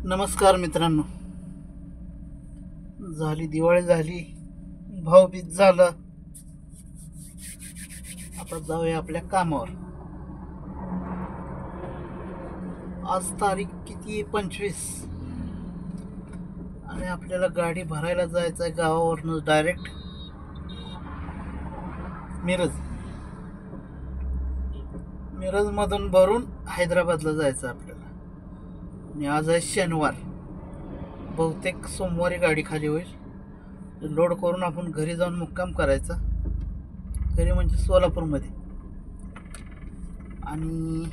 नमस्कार मित्रांनो. झाली दिवाळी, झाली भाऊबीज झालं. आता जाऊया आपल्या कामावर. आज तारीख किती? 25. आणि आपल्याला गाडी भरायला जायचं आहे गावावरनं डायरेक्ट मिरज मधून भरून हैदराबादला जायचं आपल्याला. आणि आज आहे शनिवार. बहुतेक सोमवारी गाडी खाली होईल. लोड करून आपण घरी जाऊन मुक्काम करायचा. घरी म्हणजे सोलापूरमध्ये. आणि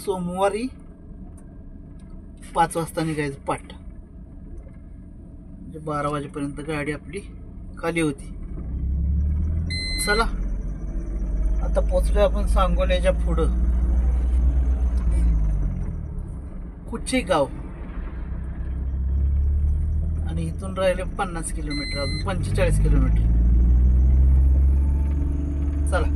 सोमवारी 5 वाजता निघायचं पाठ. म्हणजे 12 वाजेपर्यंत गाडी आपली खाली होती. चला आता पोचलोय आपण सांगोल्याच्या पुढं. कुचे गाव. आणि इथून राहिले 50 किलोमीटर, अजून 45 किलोमीटर. चला.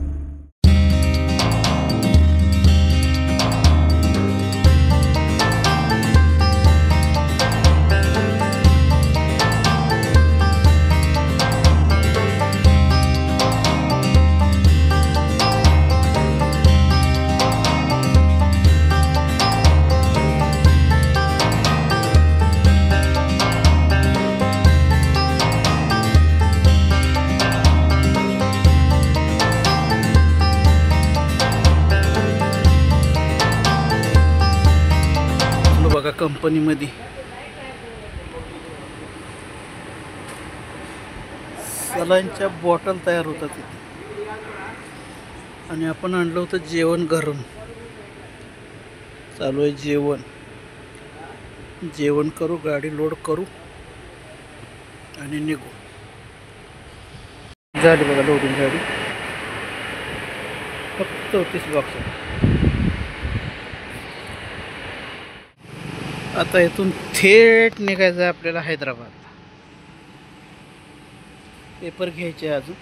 बघा कंपनीमध्ये सलाईनच्या बॉटल तयार होतात तिथे. आणि आपण आणलं होतं जेवण घरून. चालू आहे जेवण करू, गाडी लोड करू आणि निघू. झाली बघा लोडिंग गाडी. फक्त 34 बॉक्स. आता इथून थेट निघायचं आहे आपल्याला हैदराबाद. पेपर घ्यायचे अजून.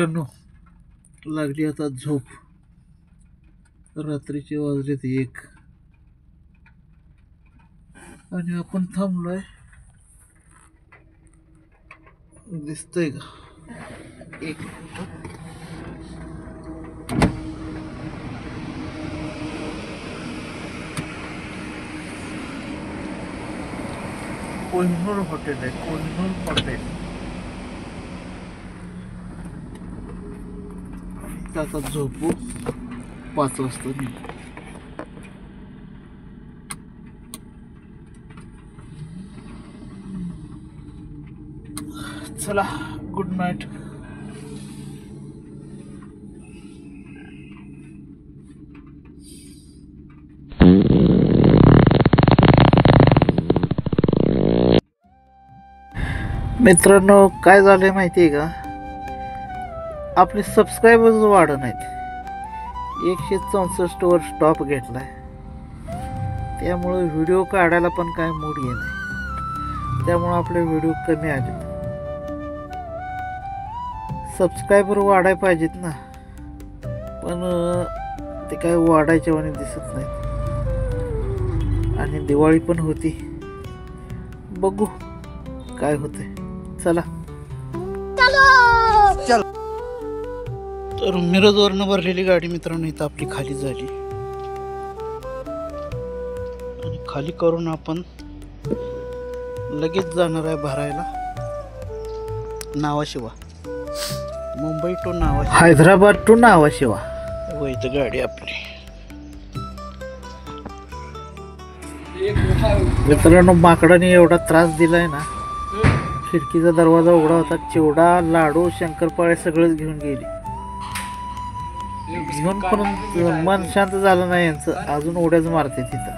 मित्रांनो, लागली आता झोप. रात्रीचे वाजलेत 1 आणि आपण थांबलोय. दिसतंय का? 1 मिनिट. कोहिनूर हॉटेल आहे, कोहिनूर हॉटेल. आता झोपू, 5 वाजता निघू. चला, गुड नाईट. मित्रांनो, काय झालंय माहिती आहे का? आपले सबस्क्रायबर्स वाढत नाहीत. 164 वर स्टॉप घेतलाय. त्यामुळे व्हिडिओ काढायला पण काय मूड ये नाही. त्यामुळे आपले व्हिडिओ कमी आले. सबस्क्रायबर वाढायला पाहिजेत ना, पण ते काय वाढायच्या वाणी दिसत नाहीत. आणि दिवाळी पण होती, बघू काय होते. चला, तर मिरजवरनं भरलेली गाडी मित्रांनो इथं आपली खाली झाली. आणि खाली करून आपण लगेच जाणार आहे भरायला नावाशिवा. मुंबई टू नावाशिवा, हैदराबाद टू नावाशिवा व इथं गाडी आपली. मित्रांनो, माकडाने एवढा त्रास दिलाय ना, खिडकीचा दरवाजा उघडा होता. चिवडा, लाडू, शंकरपाळे सगळंच घेऊन गेली. घेऊन पण मन शांत झालं नाही यांचं. अजून उड्याच मारते तिथं.